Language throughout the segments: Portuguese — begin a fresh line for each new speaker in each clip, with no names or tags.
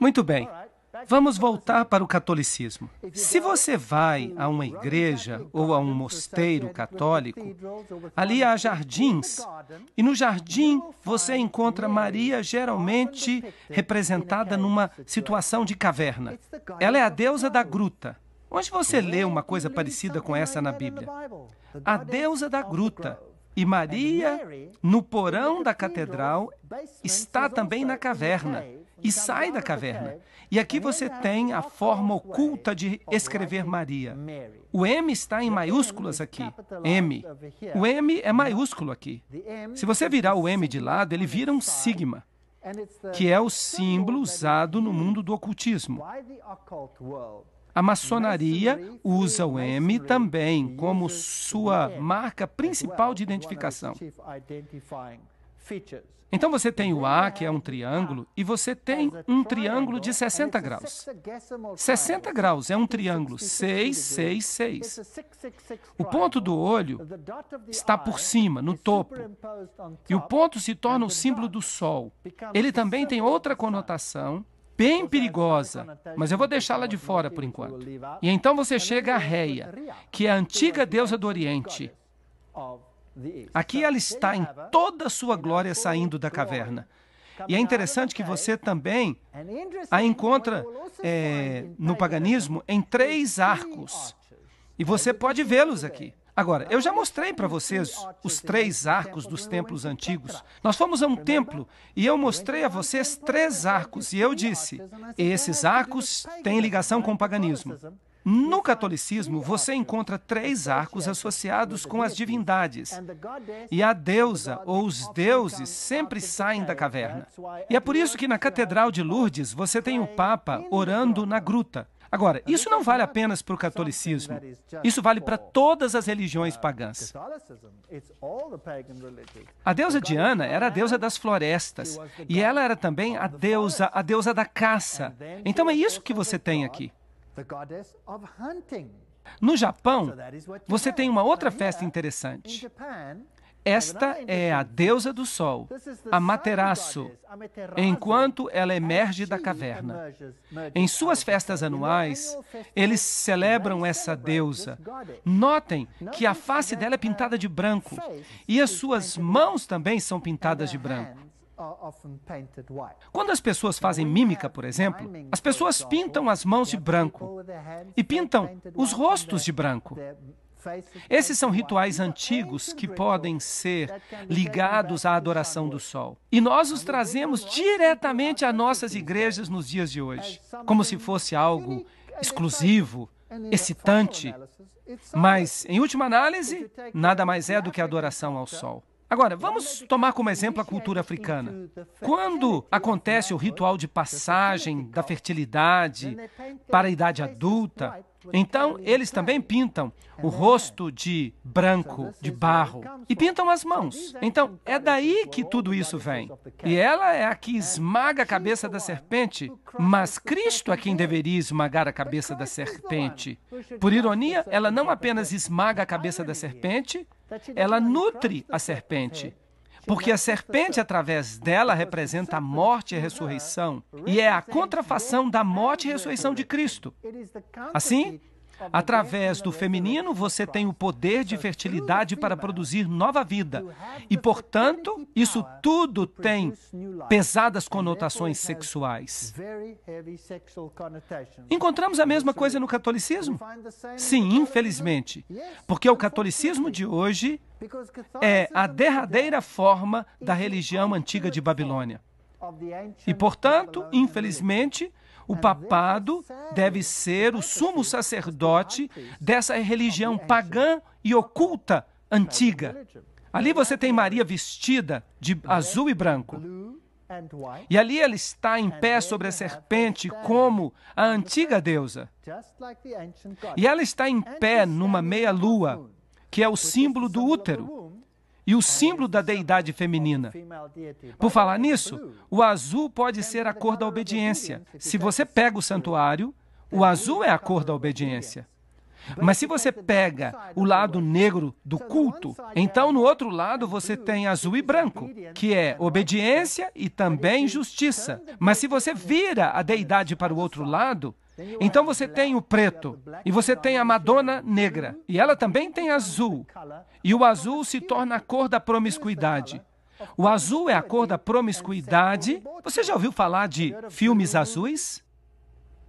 Muito bem. Vamos voltar para o catolicismo. Se você vai a uma igreja ou a um mosteiro católico, ali há jardins, e no jardim você encontra Maria geralmente representada numa situação de caverna. Ela é a deusa da gruta. Onde você lê uma coisa parecida com essa na Bíblia? A deusa da gruta. E Maria, no porão da catedral, está também na caverna e sai da caverna. E aqui você tem a forma oculta de escrever Maria. O M está em maiúsculas aqui. M. O M é maiúsculo aqui. Se você virar o M de lado, ele vira um sigma, que é o símbolo usado no mundo do ocultismo. A maçonaria usa o M também como sua marca principal de identificação. Então você tem o A, que é um triângulo, e você tem um triângulo de 60 graus. 60 graus é um triângulo, 6, 6, 6. O ponto do olho está por cima, no topo, e o ponto se torna o símbolo do Sol. Ele também tem outra conotação, bem perigosa, mas eu vou deixá-la de fora por enquanto. E então você chega a Reia, que é a antiga deusa do Oriente. Aqui ela está em toda a sua glória saindo da caverna. E é interessante que você também a encontra no paganismo em 3 arcos. E você pode vê-los aqui. Agora, eu já mostrei para vocês os 3 arcos dos templos antigos. Nós fomos a um templo e eu mostrei a vocês 3 arcos. E eu disse, esses arcos têm ligação com o paganismo. No catolicismo, você encontra 3 arcos associados com as divindades. E a deusa ou os deuses sempre saem da caverna. E é por isso que na Catedral de Lourdes você tem o Papa orando na gruta. Agora, isso não vale apenas para o catolicismo. Isso vale para todas as religiões pagãs. A deusa Diana era a deusa das florestas. E ela era também a deusa da caça. Então é isso que você tem aqui. No Japão, você tem uma outra festa interessante. Esta é a deusa do sol, Amaterasu, enquanto ela emerge da caverna. Em suas festas anuais, eles celebram essa deusa. Notem que a face dela é pintada de branco e as suas mãos também são pintadas de branco. Quando as pessoas fazem mímica, por exemplo, as pessoas pintam as mãos de branco e pintam os rostos de branco. Esses são rituais antigos que podem ser ligados à adoração do sol. E nós os trazemos diretamente às nossas igrejas nos dias de hoje, como se fosse algo exclusivo, excitante. Mas, em última análise, nada mais é do que adoração ao sol. Agora, vamos tomar como exemplo a cultura africana. Quando acontece o ritual de passagem da fertilidade para a idade adulta, então eles também pintam o rosto de branco, de barro, e pintam as mãos. Então, é daí que tudo isso vem. E ela é a que esmaga a cabeça da serpente, mas Cristo é quem deveria esmagar a cabeça da serpente. Por ironia, ela não apenas esmaga a cabeça da serpente, ela nutre a serpente. Porque a serpente, através dela, representa a morte e a ressurreição. E é a contrafação da morte e ressurreição de Cristo. Assim, através do feminino, você tem o poder de fertilidade para produzir nova vida. E, portanto, isso tudo tem pesadas conotações sexuais. Encontramos a mesma coisa no catolicismo? Sim, infelizmente. Porque o catolicismo de hoje é a derradeira forma da religião antiga de Babilônia. E, portanto, infelizmente, o papado deve ser o sumo sacerdote dessa religião pagã e oculta antiga. Ali você tem Maria vestida de azul e branco. E ali ela está em pé sobre a serpente como a antiga deusa. E ela está em pé numa meia-lua, que é o símbolo do útero e o símbolo da deidade feminina. Por falar nisso, o azul pode ser a cor da obediência. Se você pega o santuário, o azul é a cor da obediência. Mas se você pega o lado negro do culto, então no outro lado você tem azul e branco, que é obediência e também justiça. Mas se você vira a deidade para o outro lado, então você tem o preto, e você tem a Madonna negra, e ela também tem azul. E o azul se torna a cor da promiscuidade. O azul é a cor da promiscuidade. Você já ouviu falar de filmes azuis?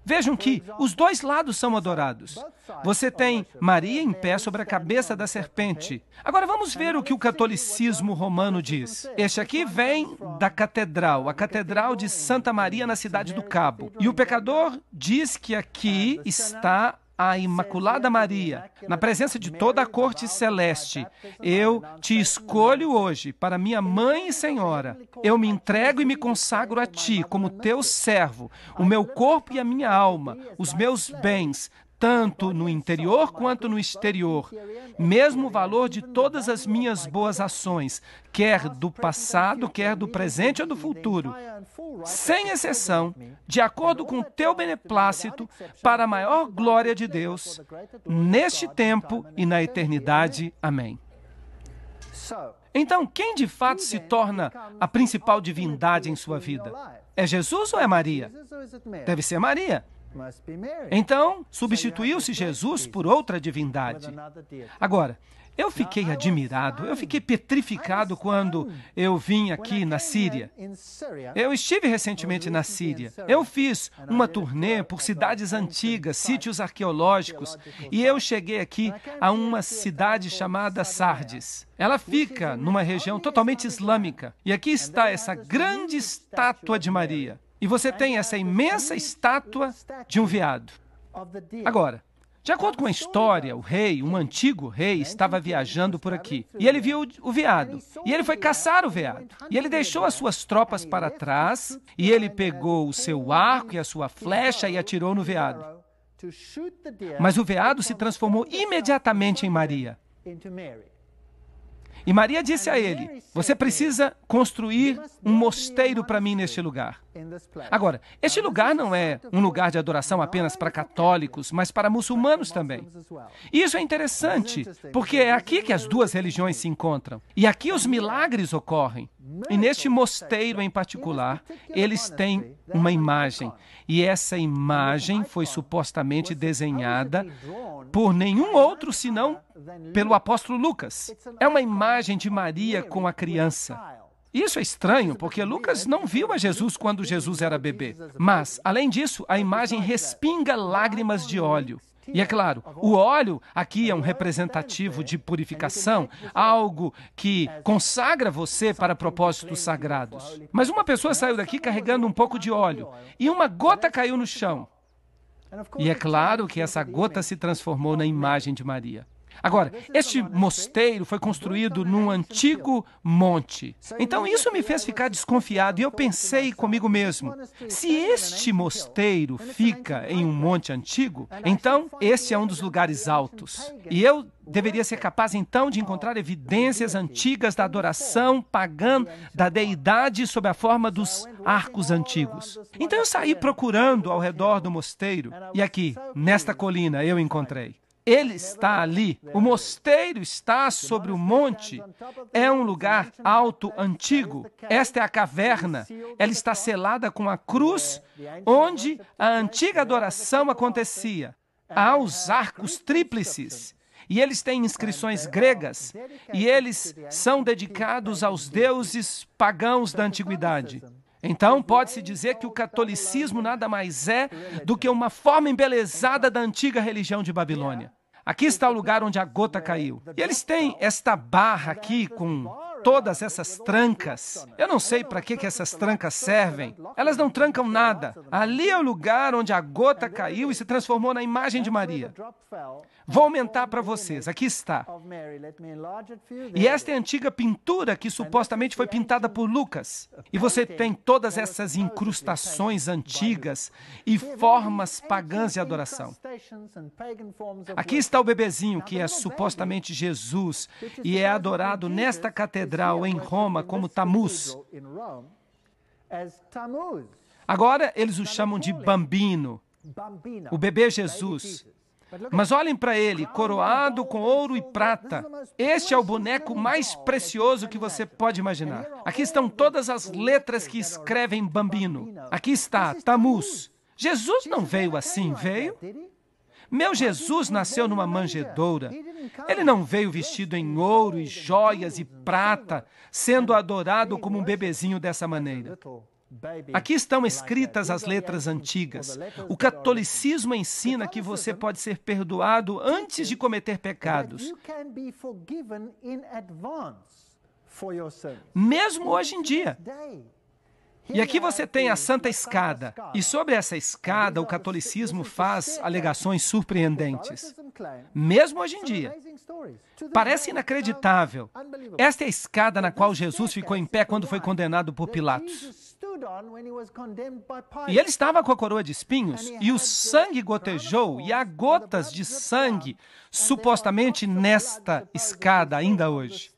Vejam que os dois lados são adorados. Você tem Maria em pé sobre a cabeça da serpente. Agora vamos ver o que o catolicismo romano diz. Este aqui vem da catedral, a Catedral de Santa Maria na cidade do Cabo. E o pecador diz que aqui está a Imaculada Maria, na presença de toda a corte celeste. Eu te escolho hoje para minha mãe e senhora. Eu me entrego e me consagro a ti como teu servo, o meu corpo e a minha alma, os meus bens, tanto no interior quanto no exterior. Mesmo o valor de todas as minhas boas ações, quer do passado, quer do presente ou do futuro, sem exceção, de acordo com o teu beneplácito, para a maior glória de Deus, neste tempo e na eternidade. Amém. Então, quem de fato se torna a principal divindade em sua vida? É Jesus ou é Maria? Deve ser Maria. Então, substituiu-se Jesus por outra divindade. Agora, eu fiquei admirado, eu fiquei petrificado quando eu vim aqui na Síria. Eu estive recentemente na Síria. Eu fiz uma turnê por cidades antigas, sítios arqueológicos, e eu cheguei aqui a uma cidade chamada Sardes. Ela fica numa região totalmente islâmica. E aqui está essa grande estátua de Maria. E você tem essa imensa estátua de um veado. Agora, de acordo com a história, o rei, um antigo rei, estava viajando por aqui. E ele viu o veado. E ele foi caçar o veado. E ele deixou as suas tropas para trás. E ele pegou o seu arco e a sua flecha e atirou no veado. Mas o veado se transformou imediatamente em Maria. E Maria disse a ele: você precisa construir um mosteiro para mim neste lugar. Agora, este lugar não é um lugar de adoração apenas para católicos, mas para muçulmanos também. E isso é interessante, porque é aqui que as duas religiões se encontram. E aqui os milagres ocorrem. E neste mosteiro em particular, eles têm uma imagem. E essa imagem foi supostamente desenhada por nenhum outro senão pelo apóstolo Lucas. É uma imagem de Maria com a criança. Isso é estranho, porque Lucas não viu a Jesus quando Jesus era bebê. Mas, além disso, a imagem respinga lágrimas de óleo. E é claro, o óleo aqui é um representativo de purificação, algo que consagra você para propósitos sagrados. Mas uma pessoa saiu daqui carregando um pouco de óleo e uma gota caiu no chão. E é claro que essa gota se transformou na imagem de Maria. Agora, este mosteiro foi construído num antigo monte. Então, isso me fez ficar desconfiado e eu pensei comigo mesmo, se este mosteiro fica em um monte antigo, então este é um dos lugares altos. E eu deveria ser capaz, então, de encontrar evidências antigas da adoração pagã da deidade sob a forma dos arcos antigos. Então, eu saí procurando ao redor do mosteiro e aqui, nesta colina, eu encontrei. Ele está ali. O mosteiro está sobre o monte. É um lugar alto, antigo. Esta é a caverna. Ela está selada com a cruz, onde a antiga adoração acontecia. Há os arcos tríplices. E eles têm inscrições gregas. E eles são dedicados aos deuses pagãos da antiguidade. Então, pode-se dizer que o catolicismo nada mais é do que uma forma embelezada da antiga religião de Babilônia. Aqui está o lugar onde a gota caiu. E eles têm esta barra aqui com todas essas trancas. Eu não sei para que essas trancas servem. Elas não trancam nada. Ali é o lugar onde a gota caiu e se transformou na imagem de Maria. Vou aumentar para vocês. Aqui está. E esta é a antiga pintura que supostamente foi pintada por Lucas. E você tem todas essas incrustações antigas e formas pagãs de adoração. Aqui está o bebezinho, que é supostamente Jesus, e é adorado nesta catedral em Roma como Tammuz. Agora eles o chamam de Bambino, o bebê Jesus. Mas olhem para ele, coroado com ouro e prata. Este é o boneco mais precioso que você pode imaginar. Aqui estão todas as letras que escrevem Bambino. Aqui está, Tammuz. Jesus não veio assim, veio? Meu Jesus nasceu numa manjedoura. Ele não veio vestido em ouro e joias e prata, sendo adorado como um bebezinho dessa maneira. Aqui estão escritas as letras antigas. O catolicismo ensina que você pode ser perdoado antes de cometer pecados. Mesmo hoje em dia. E aqui você tem a Santa Escada. E sobre essa escada, o catolicismo faz alegações surpreendentes. Mesmo hoje em dia. Parece inacreditável. Esta é a escada na qual Jesus ficou em pé quando foi condenado por Pilatos. E ele estava com a coroa de espinhos, e o sangue gotejou, e há gotas de sangue, supostamente nesta escada ainda hoje.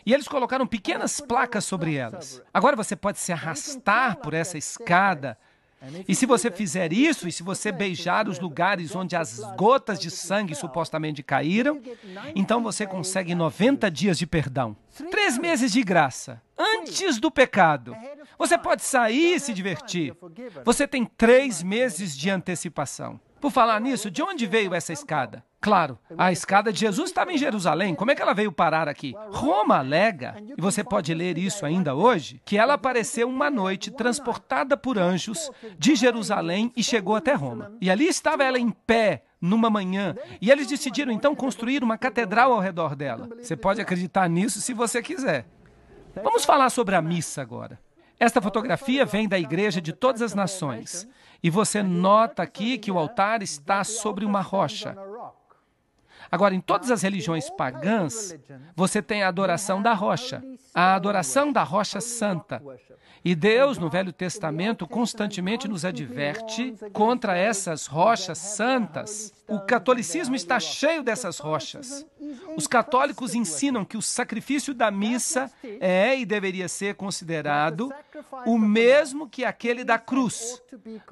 E eles colocaram pequenas placas sobre elas. Agora você pode se arrastar por essa escada, e se você fizer isso, e se você beijar os lugares onde as gotas de sangue supostamente caíram, então você consegue 90 dias de perdão. 3 meses de graça, antes do pecado. Você pode sair e se divertir. Você tem 3 meses de antecipação. Por falar nisso, de onde veio essa escada? Claro, a escada de Jesus estava em Jerusalém. Como é que ela veio parar aqui? Roma alega, e você pode ler isso ainda hoje, que ela apareceu uma noite transportada por anjos de Jerusalém e chegou até Roma. E ali estava ela em pé, numa manhã, e eles decidiram então construir uma catedral ao redor dela. Você pode acreditar nisso se você quiser. Vamos falar sobre a missa agora. Esta fotografia vem da Igreja de Todas as Nações. E você nota aqui que o altar está sobre uma rocha. Agora, em todas as religiões pagãs, você tem a adoração da rocha, a adoração da rocha santa. E Deus, no Velho Testamento, constantemente nos adverte contra essas rochas santas. O catolicismo está cheio dessas rochas. Os católicos ensinam que o sacrifício da missa é e deveria ser considerado o mesmo que aquele da cruz,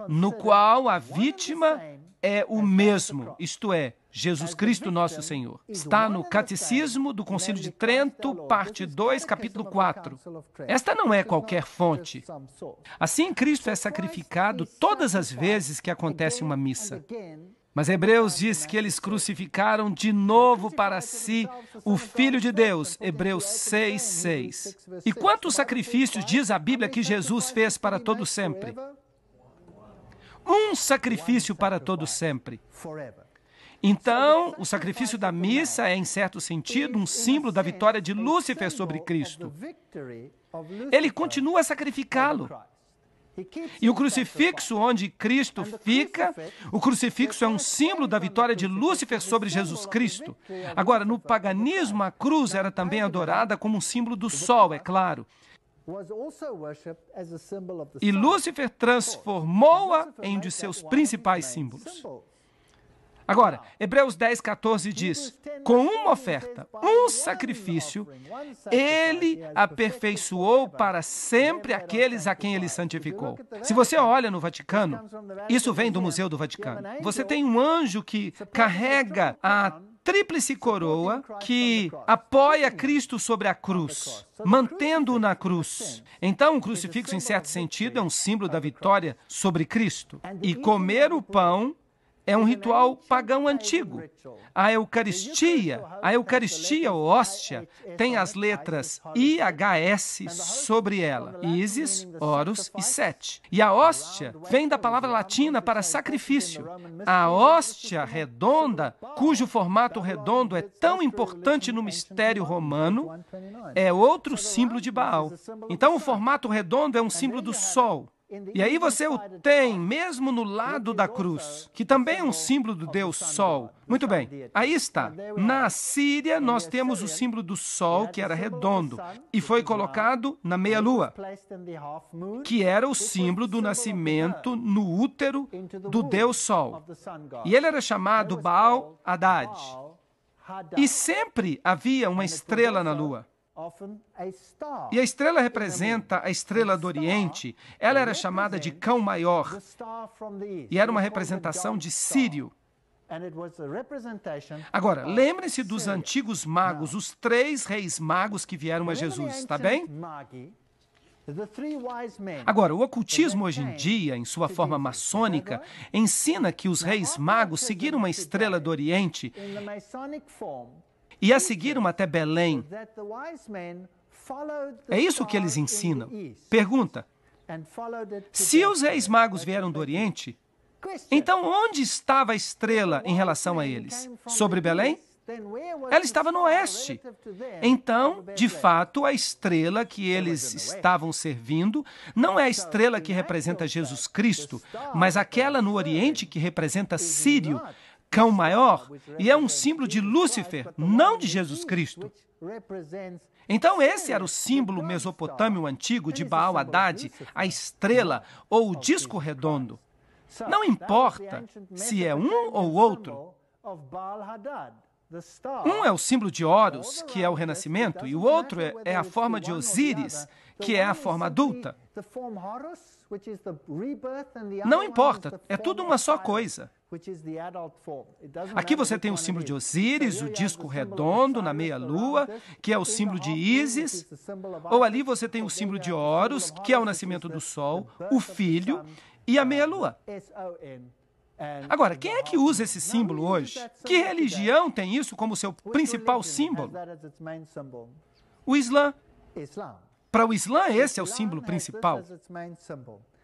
no qual a vítima é o mesmo, isto é, Jesus Cristo nosso Senhor. Está no Catecismo do Concílio de Trento, parte 2, capítulo 4. Esta não é qualquer fonte. Assim, Cristo é sacrificado todas as vezes que acontece uma missa. Mas Hebreus diz que eles crucificaram de novo para si o Filho de Deus, Hebreus 6:6. E quantos sacrifícios diz a Bíblia que Jesus fez para todo sempre? Um sacrifício para todo sempre. Então, o sacrifício da missa é, em certo sentido, um símbolo da vitória de Lúcifer sobre Cristo. Ele continua a sacrificá-lo. E o crucifixo onde Cristo fica, o crucifixo é um símbolo da vitória de Lúcifer sobre Jesus Cristo. Agora, no paganismo, a cruz era também adorada como um símbolo do sol, é claro. E Lúcifer transformou-a em um de seus principais símbolos. Agora, Hebreus 10:14 diz, com uma oferta, um sacrifício, ele aperfeiçoou para sempre aqueles a quem ele santificou. Se você olha no Vaticano, isso vem do Museu do Vaticano, você tem um anjo que carrega a tríplice coroa que apoia Cristo sobre a cruz, mantendo-o na cruz. Então, o crucifixo, em certo sentido, é um símbolo da vitória sobre Cristo. E comer o pão é um ritual pagão antigo. A Eucaristia, ou hóstia, tem as letras IHS sobre ela. Isis, Horus e Set. E a hóstia vem da palavra latina para sacrifício. A hóstia redonda, cujo formato redondo é tão importante no mistério romano, é outro símbolo de Baal. Então, o formato redondo é um símbolo do sol. E aí você o tem mesmo no lado da cruz, que também é um símbolo do Deus Sol. Muito bem, aí está. Na Síria, nós temos o símbolo do Sol, que era redondo, e foi colocado na meia-lua, que era o símbolo do nascimento no útero do Deus Sol. E ele era chamado Baal Haddad. E sempre havia uma estrela na lua. E a estrela representa a estrela do Oriente. Ela era chamada de Cão Maior. E era uma representação de Sírio. Agora, lembrem-se dos antigos magos, os 3 reis magos que vieram a Jesus, está bem? Agora, o ocultismo hoje em dia, em sua forma maçônica, ensina que os reis magos seguiram uma estrela do Oriente e a seguiram até Belém. É isso que eles ensinam. Pergunta: se os reis magos vieram do Oriente, então onde estava a estrela em relação a eles? Sobre Belém? Ela estava no oeste. Então, de fato, a estrela que eles estavam servindo não é a estrela que representa Jesus Cristo, mas aquela no Oriente que representa Sírio, cão maior, e é um símbolo de Lúcifer, não de Jesus Cristo. Então, esse era o símbolo mesopotâmio antigo de Baal-Hadad, a estrela ou o disco redondo. Não importa se é um ou outro. Um é o símbolo de Horus, que é o renascimento, e o outro é a forma de Osíris, que é a forma adulta. Não importa, é tudo uma só coisa. Aqui você tem o símbolo de Osíris, o disco redondo na meia-lua, que é o símbolo de Ísis, ou ali você tem o símbolo de Horus, que é o nascimento do sol, o filho e a meia-lua. Agora, quem é que usa esse símbolo hoje? Que religião tem isso como seu principal símbolo? O Islã. Para o Islã, esse é o símbolo principal.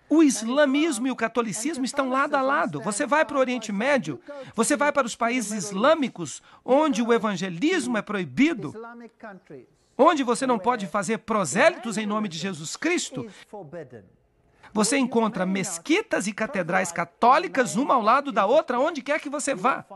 O islamismo e o catolicismo estão lado a lado. Você vai para o Oriente Médio, você vai para os países islâmicos, onde o evangelismo é proibido, onde você não pode fazer prosélitos em nome de Jesus Cristo. Você encontra mesquitas e catedrais católicas, uma ao lado da outra, onde quer que você vá.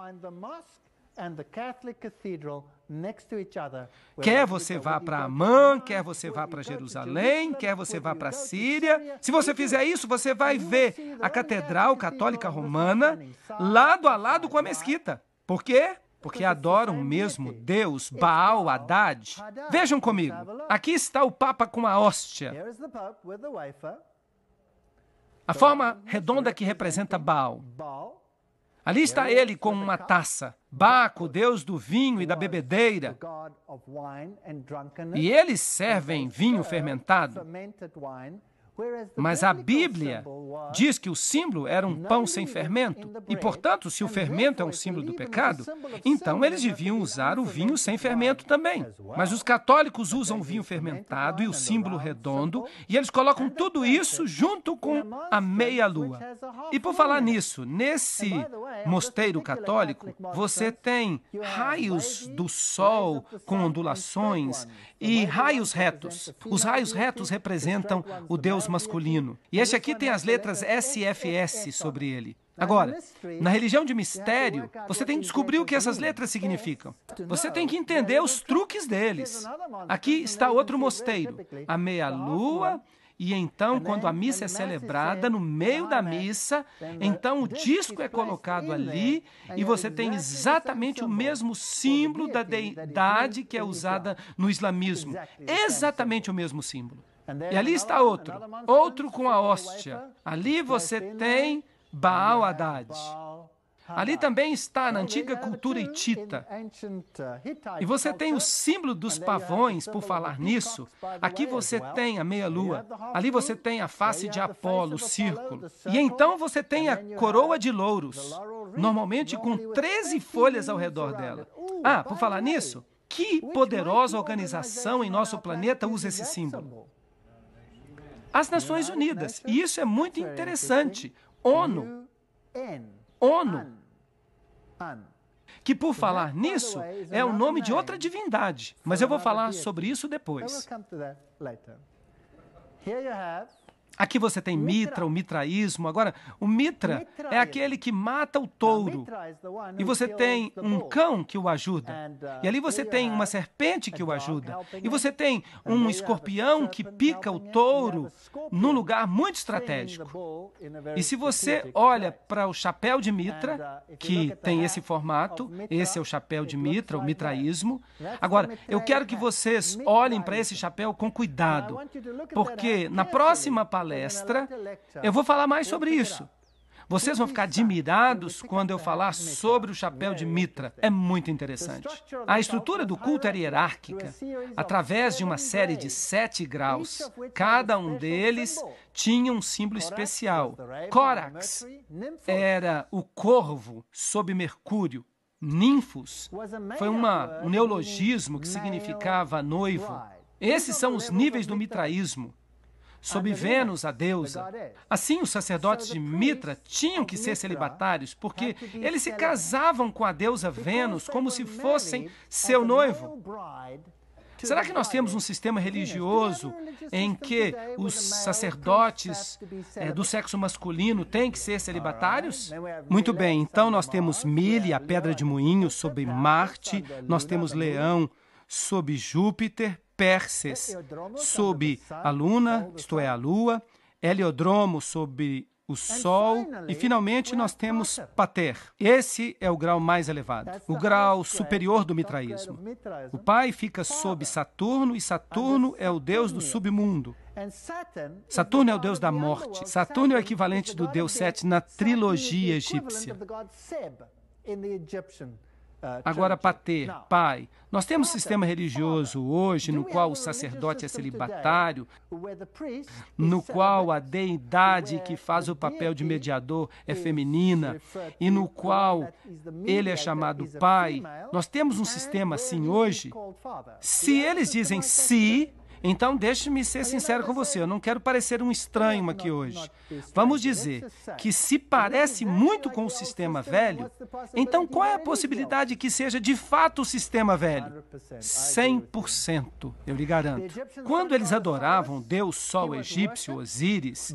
Quer você vá para Amã, quer você vá para Jerusalém, quer você vá para a Síria. Se você fizer isso, você vai ver a Catedral Católica Romana lado a lado com a mesquita. Por quê? Porque adoram o mesmo Deus, Baal-Hadad. Vejam comigo, aqui está o Papa com a hóstia. A forma redonda que representa Baal. Ali está ele com uma taça. Baco, deus do vinho e da bebedeira. E eles servem vinho fermentado. Mas a Bíblia diz que o símbolo era um pão sem fermento. E, portanto, se o fermento é um símbolo do pecado, então eles deviam usar o vinho sem fermento também. Mas os católicos usam o vinho fermentado e o símbolo redondo, e eles colocam tudo isso junto com a meia-lua. E por falar nisso, nesse mosteiro católico, você tem raios do sol com ondulações e raios retos. Os raios retos representam o Deus masculino. E este aqui tem as letras SFS sobre ele. Agora, na religião de mistério, você tem que descobrir o que essas letras significam. Você tem que entender os truques deles. Aqui está outro mosteiro, a meia-lua, e então, quando a missa é celebrada, no meio da missa, então o disco é colocado ali e você tem exatamente o mesmo símbolo da deidade que é usada no islamismo. Exatamente o mesmo símbolo. E ali está outro com a hóstia. Ali você tem Baal-Hadad. Ali também está na antiga cultura hitita. E você tem o símbolo dos pavões, por falar nisso. Aqui você tem a meia-lua. Ali você tem a face de Apolo, o círculo. E então você tem a coroa de louros, normalmente com 13 folhas ao redor dela. Ah, por falar nisso, que poderosa organização em nosso planeta usa esse símbolo? As Nações Unidas. E isso é muito interessante. ONU. Que, por falar nisso, é o nome de outra divindade. Mas eu vou falar sobre isso depois. Aqui você tem Mitra, o mitraísmo. Agora, o Mitra é aquele que mata o touro. E você tem um cão que o ajuda. E ali você tem uma serpente que o ajuda. E você tem um escorpião que pica o touro num lugar muito estratégico. E se você olha para o chapéu de Mitra, que tem esse formato, esse é o chapéu de Mitra, o mitraísmo. Agora, eu quero que vocês olhem para esse chapéu com cuidado, porque na próxima palestra eu vou falar mais sobre isso. Vocês vão ficar admirados quando eu falar sobre o chapéu de Mitra. É muito interessante. A estrutura do culto era hierárquica, através de uma série de 7 graus. Cada um deles tinha um símbolo especial. Córax era o corvo sob Mercúrio. Ninfos foi um neologismo que significava noivo. Esses são os níveis do mitraísmo. Sob Vênus, a deusa. Assim, os sacerdotes de Mitra tinham que ser celibatários, porque eles se casavam com a deusa Vênus como se fossem seu noivo. Será que nós temos um sistema religioso em que os sacerdotes do sexo masculino têm que ser celibatários? Muito bem, então nós temos Mili, a pedra de moinho, sob Marte, nós temos Leão sob Júpiter, Pérses sob a Luna, isto é, a Lua, Heliodromo sob o Sol e, finalmente, nós temos Pater. Esse é o grau mais elevado, o grau superior do mitraísmo. O pai fica sob Saturno e Saturno é o deus do submundo. Saturno é o deus da morte. Saturno é o equivalente do deus Sete na trilogia egípcia. Agora, Pater, pai. Nós temos um sistema religioso hoje no qual o sacerdote é celibatário, no qual a deidade que faz o papel de mediador é feminina e no qual ele é chamado pai. Nós temos um sistema assim hoje. Se eles dizem sim, então deixe-me ser sincero com você, eu não quero parecer um estranho aqui hoje. Vamos dizer que se parece muito com o sistema velho, então qual é a possibilidade que seja de fato o sistema velho? 100%, eu lhe garanto. Quando eles adoravam o deus Sol egípcio, Osíris,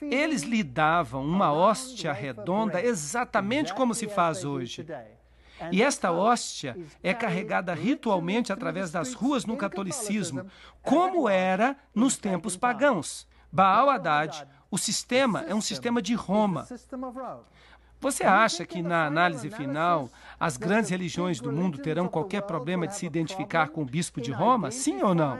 eles lhe davam uma hóstia redonda exatamente como se faz hoje. E esta hóstia é carregada ritualmente através das ruas no catolicismo, como era nos tempos pagãos. Baal Haddad, o sistema é um sistema de Roma. Você acha que, na análise final, as grandes religiões do mundo terão qualquer problema de se identificar com o bispo de Roma? Sim ou não?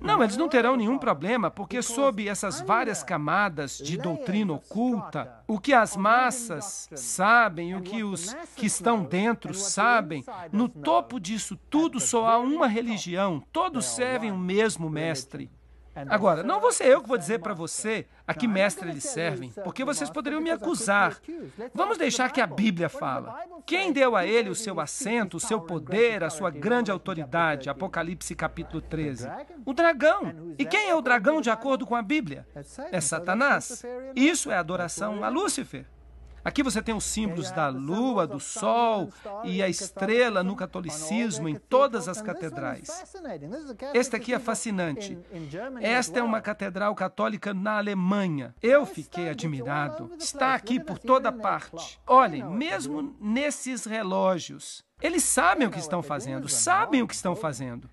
Não, eles não terão nenhum problema, porque sob essas várias camadas de doutrina oculta, o que as massas sabem, o que os que estão dentro sabem, no topo disso tudo só há uma religião, todos servem o mesmo mestre. Agora, não vou ser eu que vou dizer para você a que mestre eles servem, porque vocês poderiam me acusar. Vamos deixar que a Bíblia fala. Quem deu a ele o seu assento, o seu poder, a sua grande autoridade? Apocalipse capítulo 13. O dragão. E quem é o dragão de acordo com a Bíblia? É Satanás. Isso é adoração a Lúcifer. Aqui você tem os símbolos da lua, do sol e a estrela no catolicismo em todas as catedrais. Este aqui é fascinante. Esta é uma catedral católica na Alemanha. Eu fiquei admirado. Está aqui por toda parte. Olhem, mesmo nesses relógios, eles sabem o que estão fazendo, sabem o que estão fazendo.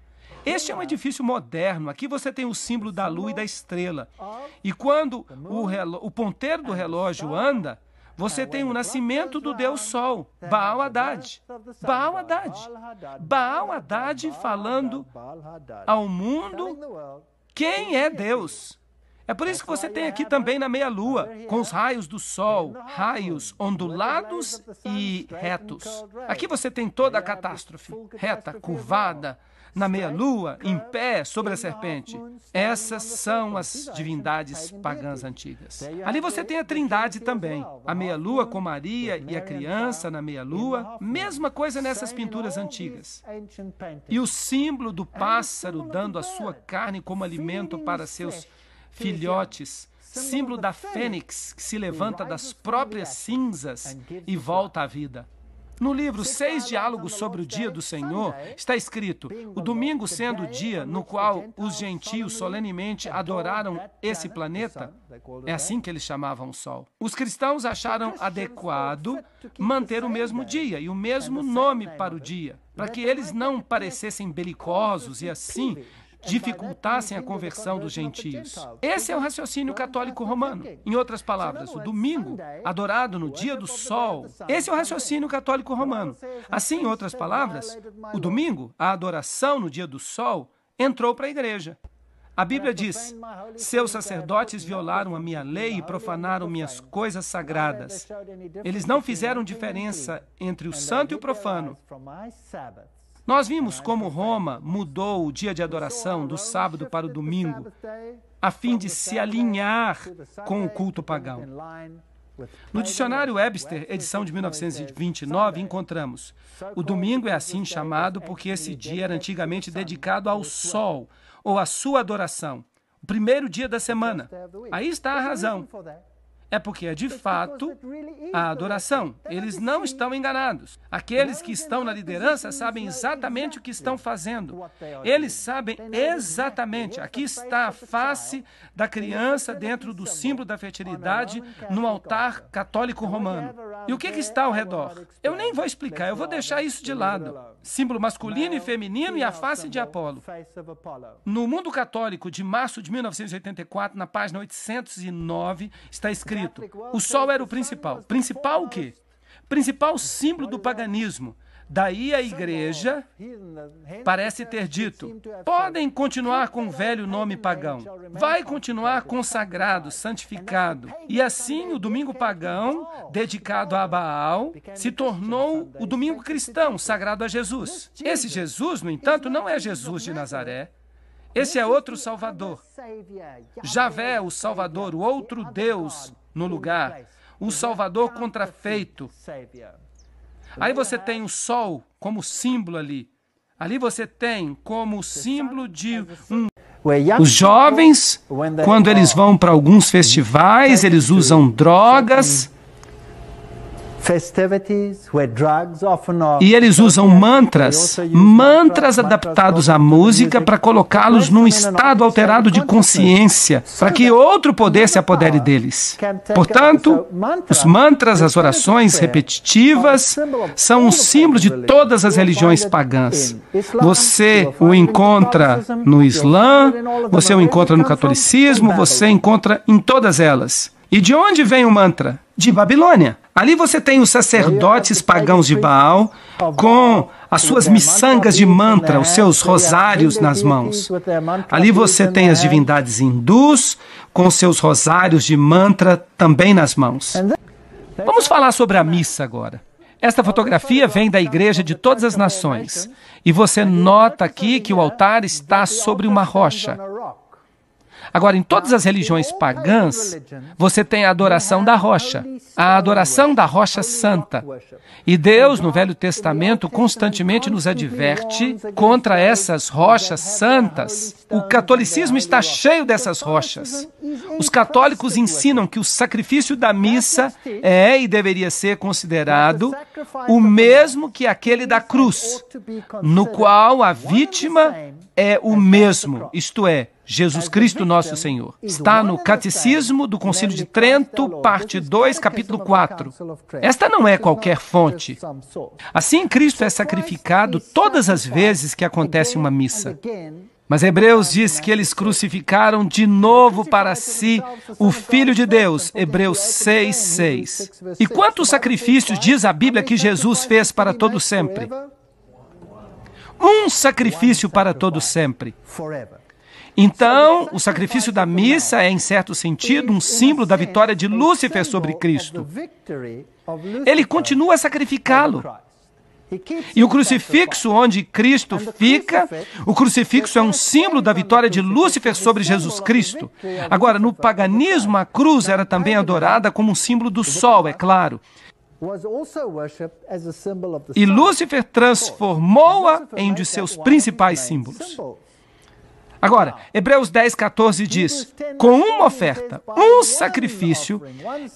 Este é um edifício moderno. Aqui você tem o símbolo da lua e da estrela. E quando o ponteiro do relógio anda, você tem o nascimento do Deus Sol, Baal Haddad. Baal Haddad. Baal Haddad falando ao mundo quem é Deus. É por isso que você tem aqui também na meia-lua, com os raios do sol, raios ondulados e retos. Aqui você tem toda a catástrofe, reta, curvada, na meia-lua, em pé, sobre a serpente. Essas são as divindades pagãs antigas. Ali você tem a Trindade também. A meia-lua com Maria e a criança na meia-lua. Mesma coisa nessas pinturas antigas. E o símbolo do pássaro dando a sua carne como alimento para seus filhotes. Símbolo da fênix que se levanta das próprias cinzas e volta à vida. No livro 6 Diálogos sobre o Dia do Senhor, está escrito, o domingo sendo o dia no qual os gentios solenemente adoraram esse planeta, é assim que eles chamavam o Sol. Os cristãos acharam adequado manter o mesmo dia e o mesmo nome para o dia, para que eles não parecessem belicosos e assim dificultassem a conversão dos gentios. Esse é o raciocínio católico romano. Em outras palavras, o domingo, adorado no dia do sol, esse é o raciocínio católico romano. Assim, em outras palavras, o domingo, a adoração no dia do sol, entrou para a igreja. A Bíblia diz: seus sacerdotes violaram a minha lei e profanaram minhas coisas sagradas. Eles não fizeram diferença entre o santo e o profano. Nós vimos como Roma mudou o dia de adoração do sábado para o domingo, a fim de se alinhar com o culto pagão. No dicionário Webster, edição de 1929, encontramos: o domingo é assim chamado porque esse dia era antigamente dedicado ao sol, ou à sua adoração, o primeiro dia da semana. Aí está a razão. É porque é de fato a adoração. Eles não estão enganados. Aqueles que estão na liderança sabem exatamente o que estão fazendo. Eles sabem exatamente. Aqui está a face da criança dentro do símbolo da fertilidade no altar católico romano. E o que está ao redor? Eu nem vou explicar, eu vou deixar isso de lado. Símbolo masculino e feminino e a face de Apolo. No Mundo Católico de março de 1984, na página 809, está escrito: o sol era o principal. Principal o quê? Principal símbolo do paganismo. Daí a igreja parece ter dito: podem continuar com o velho nome pagão. Vai continuar consagrado, santificado. E assim o domingo pagão, dedicado a Baal, se tornou o domingo cristão, sagrado a Jesus. Esse Jesus, no entanto, não é Jesus de Nazaré. Esse é outro Salvador. Javé, o Salvador, o outro Deus no lugar. O Salvador contrafeito. Aí você tem o sol como símbolo ali. Ali você tem como símbolo de Os jovens, quando eles vão para alguns festivais, eles usam drogas. E eles usam mantras adaptados à música para colocá-los num estado alterado de consciência, para que outro poder se apodere deles. Portanto, os mantras, as orações repetitivas, são um símbolo de todas as religiões pagãs. Você o encontra no Islã, você o encontra no catolicismo, você encontra em todas elas. E de onde vem o mantra? De Babilônia. Ali você tem os sacerdotes pagãos de Baal com as suas miçangas de mantra, os seus rosários nas mãos. Ali você tem as divindades hindus com seus rosários de mantra também nas mãos. Vamos falar sobre a missa agora. Esta fotografia vem da Igreja de Todas as Nações. E você nota aqui que o altar está sobre uma rocha. Agora, em todas as religiões pagãs, você tem a adoração da rocha, a adoração da rocha santa. E Deus, no Velho Testamento, constantemente nos adverte contra essas rochas santas. O catolicismo está cheio dessas rochas. Os católicos ensinam que o sacrifício da missa é e deveria ser considerado o mesmo que aquele da cruz, no qual a vítima é o mesmo, isto é, Jesus Cristo nosso Senhor. Está no Catecismo do Concílio de Trento, parte 2, capítulo 4. Esta não é qualquer fonte. Assim, Cristo é sacrificado todas as vezes que acontece uma missa. Mas Hebreus diz que eles crucificaram de novo para si o Filho de Deus, Hebreus 6:6. E quantos sacrifícios diz a Bíblia que Jesus fez para todo sempre? Um sacrifício para todo sempre. Então, o sacrifício da missa é, em certo sentido, um símbolo da vitória de Lúcifer sobre Cristo. Ele continua a sacrificá-lo. E o crucifixo onde Cristo fica, o crucifixo é um símbolo da vitória de Lúcifer sobre Jesus Cristo. Agora, no paganismo, a cruz era também adorada como um símbolo do sol, é claro. E Lúcifer transformou-a em um de seus principais símbolos. Agora, Hebreus 10:14 diz: com uma oferta, um sacrifício,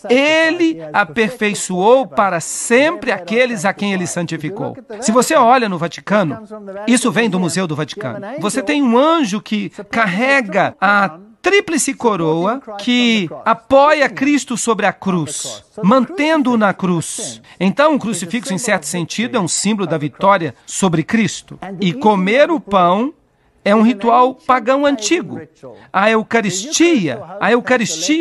ele aperfeiçoou para sempre aqueles a quem ele santificou. Se você olha no Vaticano, isso vem do Museu do Vaticano. Você tem um anjo que carrega a tríplice coroa que apoia Cristo sobre a cruz, mantendo-o na cruz. Então, o crucifixo, em certo sentido, é um símbolo da vitória sobre Cristo. E comer o pão é um ritual pagão antigo. A Eucaristia,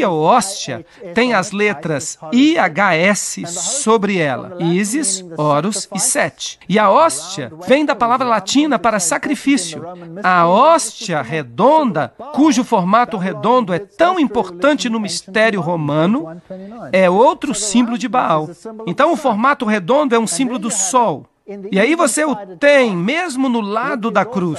ou hóstia, tem as letras IHS sobre ela. Isis, Horus e Sete. E a hóstia vem da palavra latina para sacrifício. A hóstia redonda, cujo formato redondo é tão importante no mistério romano, é outro símbolo de Baal. Então, o formato redondo é um símbolo do sol. E aí você o tem mesmo no lado da cruz.